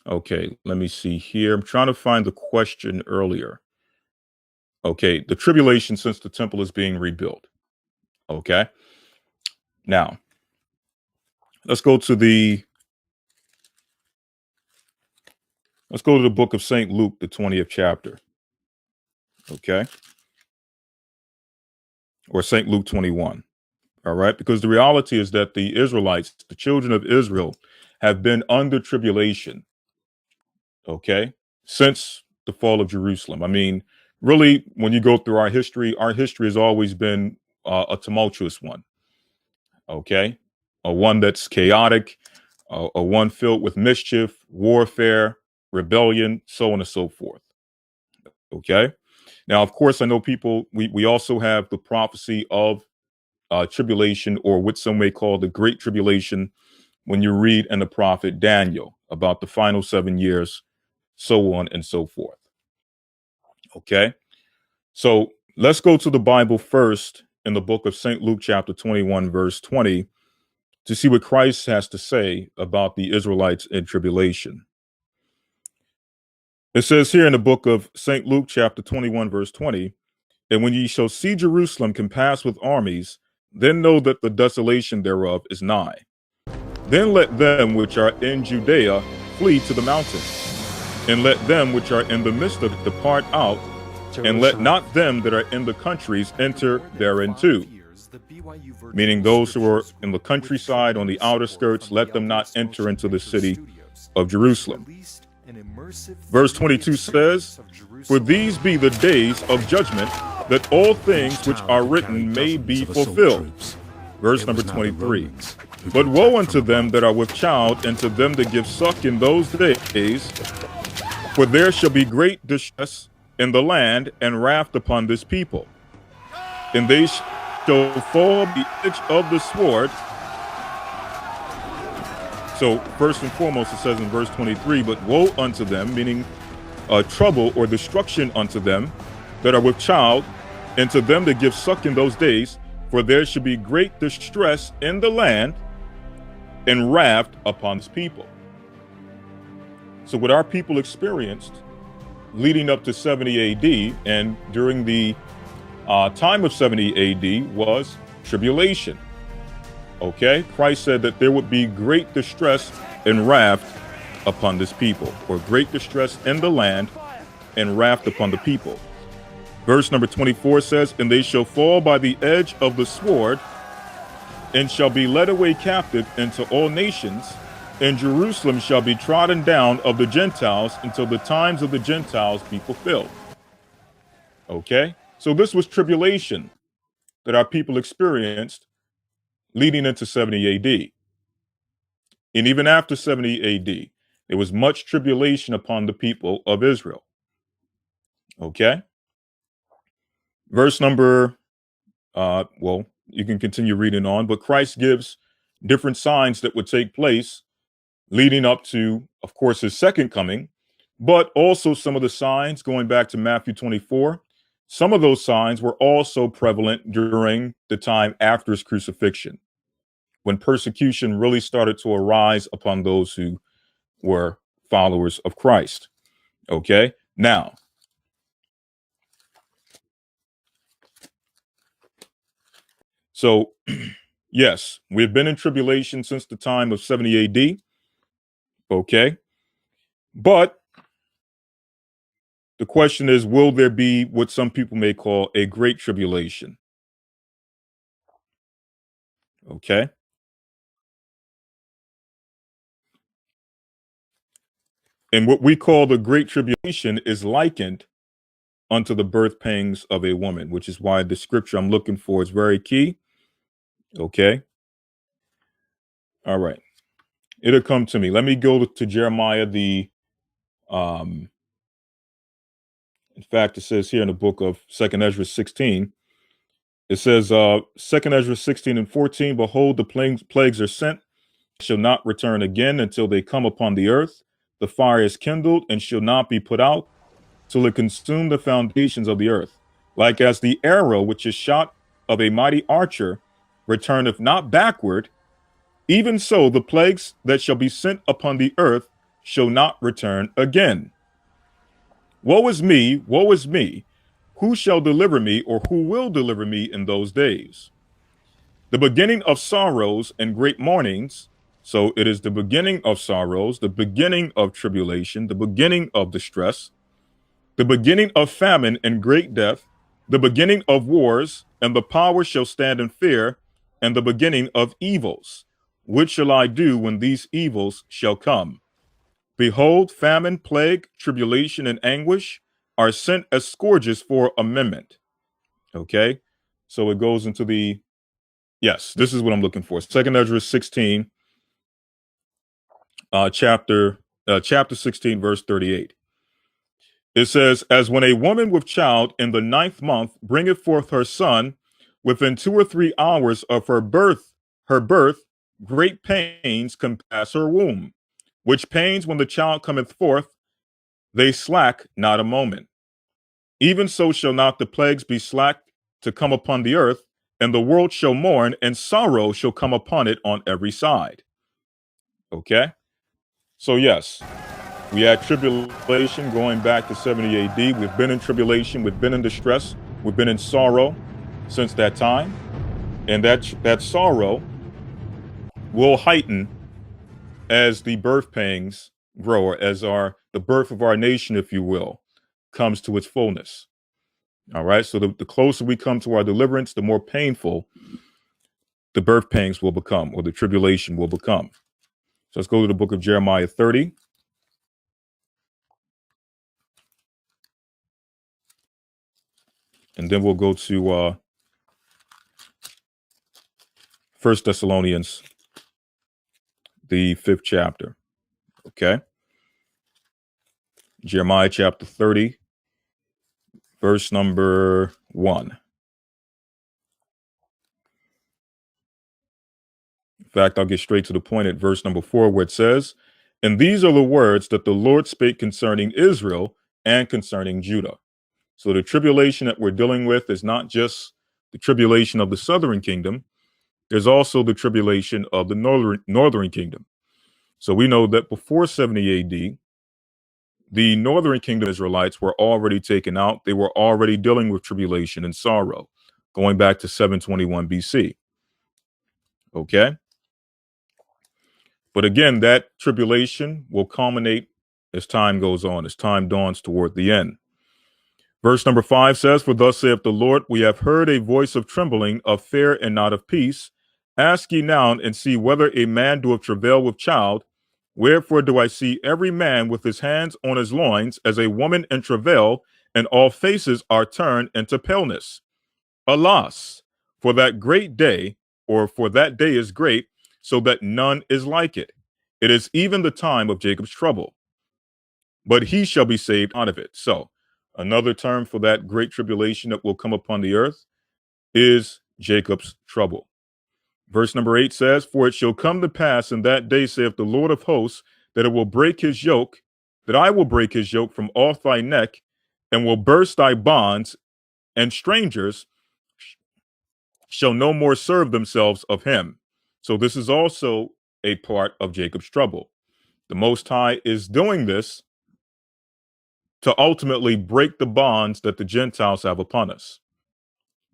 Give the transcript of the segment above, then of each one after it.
Okay, let me see here. I'm trying to find the question earlier. Okay, the tribulation since the temple is being rebuilt. Okay. Now, let's go to the book of St. Luke, the 20th chapter. Okay? Or St. Luke 21. All right? Because the reality is that the Israelites, the children of Israel, have been under tribulation, okay, since the fall of Jerusalem. I mean, really, when you go through our history has always been a tumultuous one, okay? A one that's chaotic, a one filled with mischief, warfare, rebellion, so on and so forth, okay? Now, of course, I know people, we also have the prophecy of tribulation, or what some may call the Great Tribulation, when you read in the prophet Daniel about the final 7 years, so on and so forth. Okay. So let's go to the Bible first in the book of St. Luke, chapter 21, verse 20, to see what Christ has to say about the Israelites in tribulation. It says here in the book of St. Luke, chapter 21, verse 20, and when ye shall see Jerusalem compassed with armies, then know that the desolation thereof is nigh. Then let them which are in Judea flee to the mountains, and let them which are in the midst of it depart out, and let not them that are in the countries enter thereinto. Meaning those who are in the countryside, on the outer skirts, let them not enter into the city of Jerusalem. Verse 22 says, for these be the days of judgment, that all things which are written may be fulfilled. Verse number 23. But woe unto them that are with child, and to them that give suck in those days, for there shall be great distress in the land, and wrath upon this people. And they shall fall the edge of the sword. So first and foremost, it says in verse 23, but woe unto them, meaning trouble or destruction unto them that are with child, and to them that give suck in those days, for there shall be great distress in the land, and wrath upon this people. So what our people experienced leading up to 70 AD and during the time of 70 AD was tribulation. Okay, Christ said that there would be great distress and wrath upon this people, or great distress in the land and wrath upon the people. Verse number 24 says, and they shall fall by the edge of the sword, and shall be led away captive into all nations, and Jerusalem shall be trodden down of the Gentiles until the times of the Gentiles be fulfilled. Okay, so this was tribulation that our people experienced leading into 70 AD. And even after 70 AD, there was much tribulation upon the people of Israel. Okay, verse number, well, you can continue reading on, but Christ gives different signs that would take place leading up to, of course, his second coming, but also some of the signs going back to Matthew 24. Some of those signs were also prevalent during the time after his crucifixion, when persecution really started to arise upon those who were followers of Christ. Okay, now, so yes, we've been in tribulation since the time of 70 AD. Okay, but the question is, will there be what some people may call a great tribulation? Okay. And what we call the great tribulation is likened unto the birth pangs of a woman, which is why the scripture I'm looking for is very key. Okay. All right. It'll come to me. Let me go to Jeremiah, um in fact, it says here in the book of 2nd Ezra 16, it says 2nd Ezra 16 and 14, behold, the plagues are sent, shall not return again until they come upon the earth. The fire is kindled and shall not be put out till it consume the foundations of the earth. Like as the arrow which is shot of a mighty archer returneth not backward, even so the plagues that shall be sent upon the earth shall not return again. Woe is me, woe is me. Who shall deliver me, or who will deliver me in those days? The beginning of sorrows and great mournings. So it is the beginning of sorrows, the beginning of tribulation, the beginning of distress, the beginning of famine and great death, the beginning of wars, and the power shall stand in fear, and the beginning of evils. What shall I do when these evils shall come? Behold, famine, plague, tribulation, and anguish are sent as scourges for amendment. Okay? So it goes into the, yes, this is what I'm looking for. Second Ezra 16, chapter 16, verse 38. It says, as when a woman with child in the ninth month bringeth forth her son, within 2 or 3 hours of her birth, great pains compass her womb, which pains when the child cometh forth, they slack not a moment. Even so shall not the plagues be slack to come upon the earth, and the world shall mourn, and sorrow shall come upon it on every side. Okay? So, yes, we had tribulation going back to 70 AD. We've been in tribulation, we've been in distress, we've been in sorrow since that time. And that sorrow will heighten as the birth pangs grow, or as the birth of our nation, if you will, comes to its fullness. All right. So the closer we come to our deliverance, the more painful the birth pangs will become, or the tribulation will become. So let's go to the book of Jeremiah 30. And then we'll go to 1 Thessalonians, the 5th chapter. Okay. Jeremiah chapter 30, verse number 1. In fact, I'll get straight to the point at verse number 4, where it says, and these are the words that the Lord spake concerning Israel and concerning Judah. So the tribulation that we're dealing with is not just the tribulation of the southern kingdom. There's also the tribulation of the northern kingdom. So we know that before 70 AD, the northern kingdom Israelites were already taken out. They were already dealing with tribulation and sorrow, going back to 721 BC. Okay? But again, that tribulation will culminate as time goes on, as time dawns toward the end. Verse number 5 says, for thus saith the Lord, we have heard a voice of trembling, of fear and not of peace. Ask ye now and see whether a man doeth travail with child. Wherefore do I see every man with his hands on his loins as a woman in travail, and all faces are turned into paleness. Alas, for that great day, or for that day is great, so that none is like it. It is even the time of Jacob's trouble, but he shall be saved out of it. So, another term for that great tribulation that will come upon the earth is Jacob's trouble. Verse number 8 says, for it shall come to pass in that day, saith the Lord of hosts, that it will break his yoke, that I will break his yoke from off thy neck, and will burst thy bonds, and strangers shall no more serve themselves of him. So this is also a part of Jacob's trouble. The Most High is doing this to ultimately break the bonds that the Gentiles have upon us.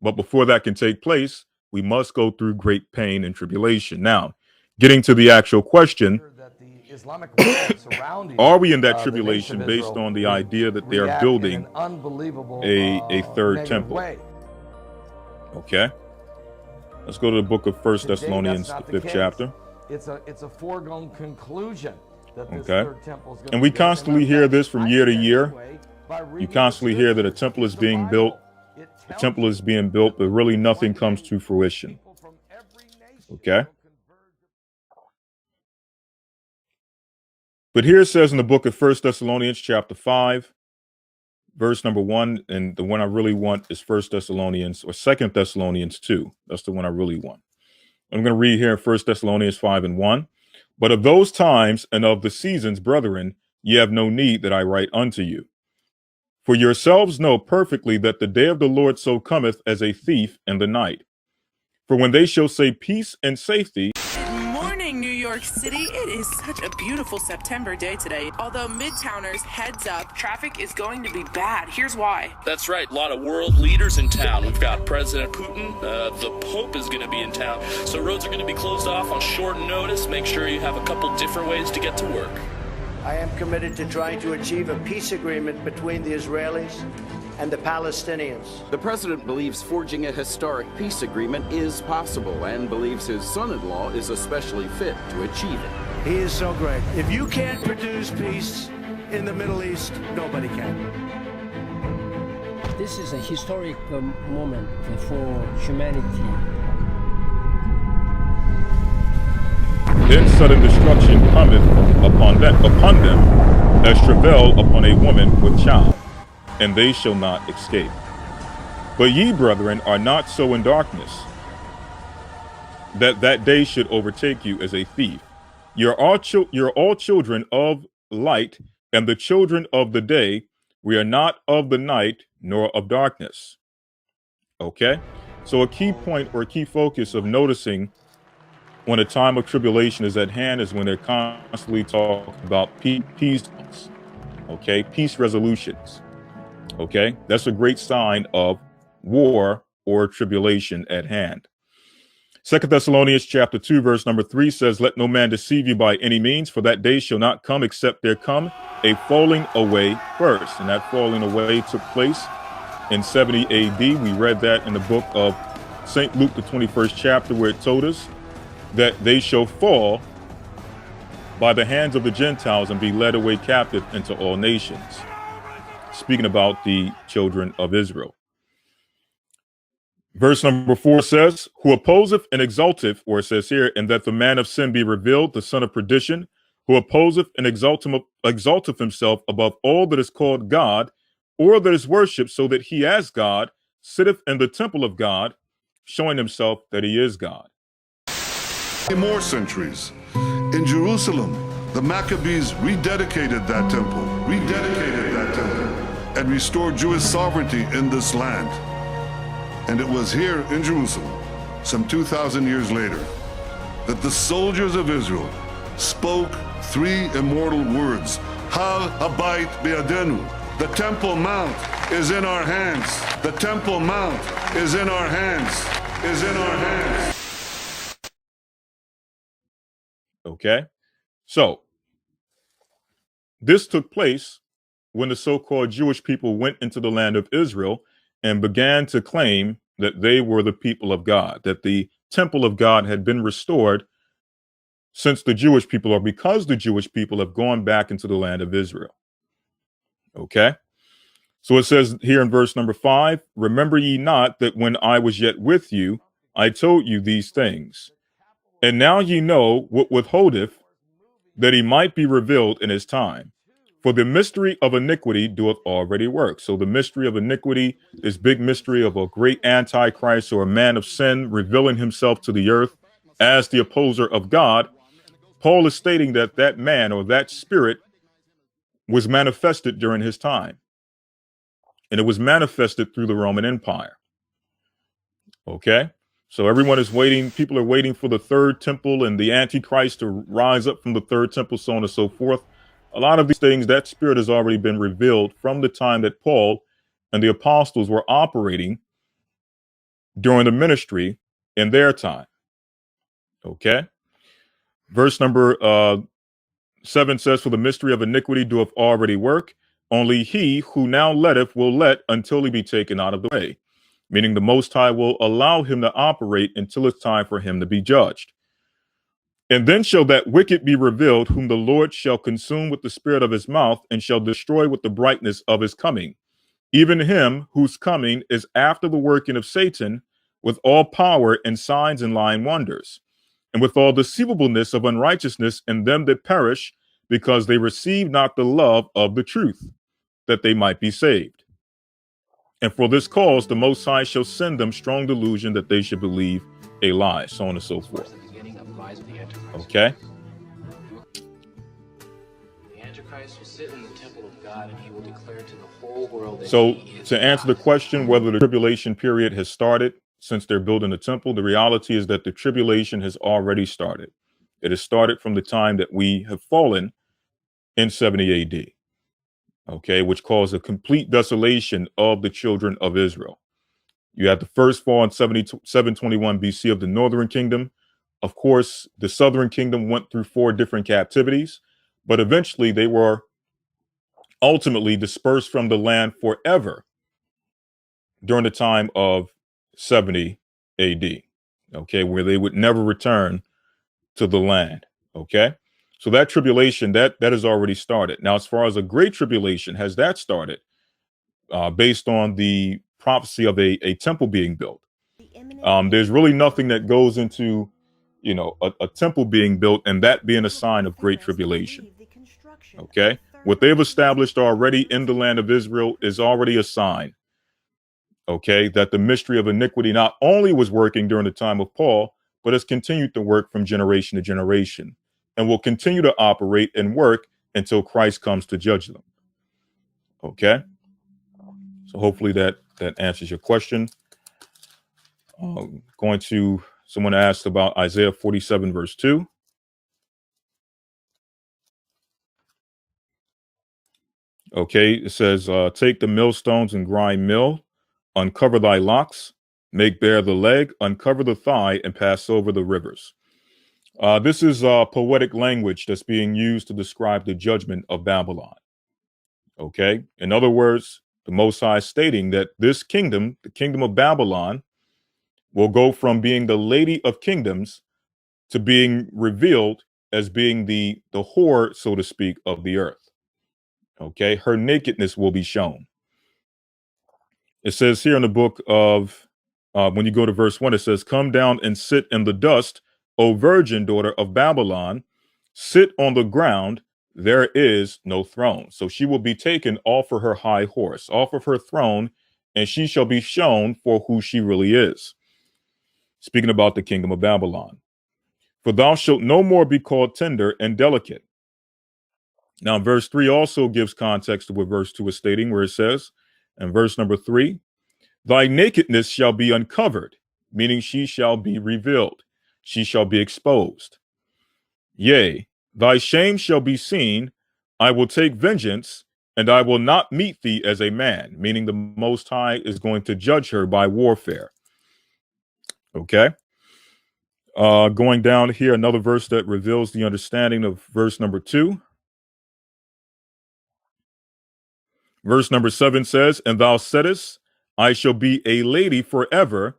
But before that can take place, we must go through great pain and tribulation. Now, getting to the actual question, are we in that tribulation based on the idea that they are building a third temple? Okay. Let's go to the book of 1 Thessalonians, the 5th chapter. It's a foregone conclusion that this Okay. third temple is going to And we constantly hear this from year to year. You constantly hear that a temple is being built. The temple is being built, but really nothing comes to fruition. Okay. But here it says in the book of 1 Thessalonians chapter 5, verse number 1, and the one I really want is 1 Thessalonians or 2 Thessalonians 2. That's the one I really want. I'm going to read here in 1 Thessalonians 5 and 1. But of those times and of the seasons, brethren, ye have no need that I write unto you. For yourselves know perfectly that the day of the Lord so cometh as a thief in the night. For when they shall say peace and safety, Good morning, New York City. It is such a beautiful September day today. Although Midtowners, heads up, traffic is going to be bad. Here's why. That's right. A lot of world leaders in town. We've got President Putin. The Pope is going to be in town. So roads are going to be closed off on short notice. Make sure you have a couple different ways to get to work. I am committed to trying to achieve a peace agreement between the Israelis and the Palestinians. The president believes forging a historic peace agreement is possible and believes his son-in-law is especially fit to achieve it. He is so great. If you can't produce peace in the Middle East, nobody can. This is a historic moment for humanity. then sudden destruction cometh upon them as travail upon a woman with child, and they shall not escape. But ye, brethren, are not so in darkness, that that day should overtake you as a thief. You're all children of light, and the children of the day. We are not of the night, nor of darkness. Okay? So a key point or a key focus of noticing when a time of tribulation is at hand is when they're constantly talking about peace, okay? Peace resolutions, okay? That's a great sign of war or tribulation at hand. 2 Thessalonians chapter 2, verse number 3 says, let no man deceive you by any means, for that day shall not come except there come a falling away first. And that falling away took place in 70 AD. We read that in the book of St. Luke, the 21st chapter, where it told us that they shall fall by the hands of the Gentiles and be led away captive into all nations. Speaking about the children of Israel. Verse number 4 says, who opposeth and exalteth, or it says here, and that the man of sin be revealed, the son of perdition, who opposeth and exalteth himself above all that is called God, or that is worshipped, so that he as God sitteth in the temple of God, showing himself that he is God. More centuries. In Jerusalem, the Maccabees rededicated that temple, and restored Jewish sovereignty in this land. And it was here in Jerusalem, some 2,000 years later, that the soldiers of Israel spoke three immortal words, Hal Habayit Be'adenu. The Temple Mount is in our hands. The Temple Mount is in our hands. Okay, so this took place when the so-called Jewish people went into the land of Israel and began to claim that they were the people of God, that the temple of God had been restored since the Jewish people, or because the Jewish people have gone back into the land of Israel. Okay, so it says here in verse number 5, remember ye not that when I was yet with you, I told you these things. And now ye know what withholdeth, that he might be revealed in his time. For the mystery of iniquity doeth already work. So the mystery of iniquity, this big mystery of a great antichrist or a man of sin revealing himself to the earth as the opposer of God, Paul is stating that that man or that spirit was manifested during his time. And it was manifested through the Roman Empire. Okay? So everyone is waiting, people are waiting for the third temple and the Antichrist to rise up from the third temple, so on and so forth. A lot of these things, that spirit has already been revealed from the time that Paul and the apostles were operating during the ministry in their time. Okay? Verse number 7 says, for the mystery of iniquity doeth already work. Only he who now letteth will let until he be taken out of the way. Meaning the Most High will allow him to operate until it's time for him to be judged. And then shall that wicked be revealed, whom the Lord shall consume with the spirit of his mouth, and shall destroy with the brightness of his coming. Even him whose coming is after the working of Satan, with all power and signs and lying wonders, and with all deceivableness of unrighteousness in them that perish, because they receive not the love of the truth, that they might be saved. And for this cause, the Most High shall send them strong delusion that they should believe a lie, so on and so forth. Okay? Christ will sit in the temple of God, and he will declare to the whole world that So he is to answer the God. question whether the tribulation period has started since they're building the temple, the reality is that the tribulation has already started. It has started from the time that we have fallen in 70 AD, okay, which caused a complete desolation of the children of Israel. You had the first fall in 721 BC of the northern kingdom. Of course, the southern kingdom went through 4 different captivities, but eventually they were ultimately dispersed from the land forever during the time of 70 AD, okay, where they would never return to the land, okay? So that tribulation, that has already started. Now, as far as a great tribulation, has that started? Based on the prophecy of a temple being built. There's really nothing that goes into, a temple being built and that being a sign of great tribulation. Okay, what they've established already in the land of Israel is already a sign. Okay, that the mystery of iniquity not only was working during the time of Paul, but has continued to work from generation to generation, and will continue to operate and work until Christ comes to judge them. Okay, so hopefully that answers your question. Going to someone asked about Isaiah 47 verse 2. Okay, it says, take the millstones and grind mill, uncover thy locks, make bare the leg, uncover the thigh, and pass over the rivers. This is poetic language that's being used to describe the judgment of Babylon. Okay, in other words, the Most High stating that this kingdom, the kingdom of Babylon, will go from being the lady of kingdoms to being revealed as being the whore, so to speak, of the earth. Okay, her nakedness will be shown. It says here in the book of, when you go to verse 1, it says, come down and sit in the dust, O virgin daughter of Babylon, sit on the ground, there is no throne. So she will be taken off of her high horse, off of her throne, and she shall be shown for who she really is. Speaking about the kingdom of Babylon. For thou shalt no more be called tender and delicate. Now, verse 3 also gives context to what verse 2 is stating, where it says, in verse number 3, thy nakedness shall be uncovered, meaning she shall be revealed. She shall be exposed. Yea, thy shame shall be seen. I will take vengeance, and I will not meet thee as a man, meaning the Most High is going to judge her by warfare. Okay? Going down here, another verse that reveals the understanding of verse number 2. Verse number 7 says, and thou saidest, I shall be a lady forever,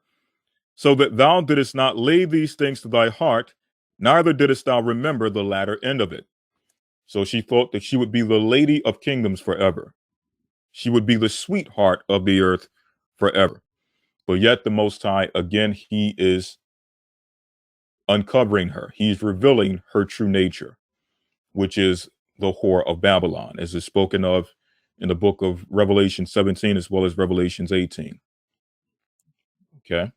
so that thou didst not lay these things to thy heart, neither didst thou remember the latter end of it. So she thought that she would be the lady of kingdoms forever. She would be the sweetheart of the earth forever. But yet the Most High, again, he is uncovering her. He's revealing her true nature, which is the whore of Babylon, as is spoken of in the book of Revelation 17 as well as Revelations 18. Okay.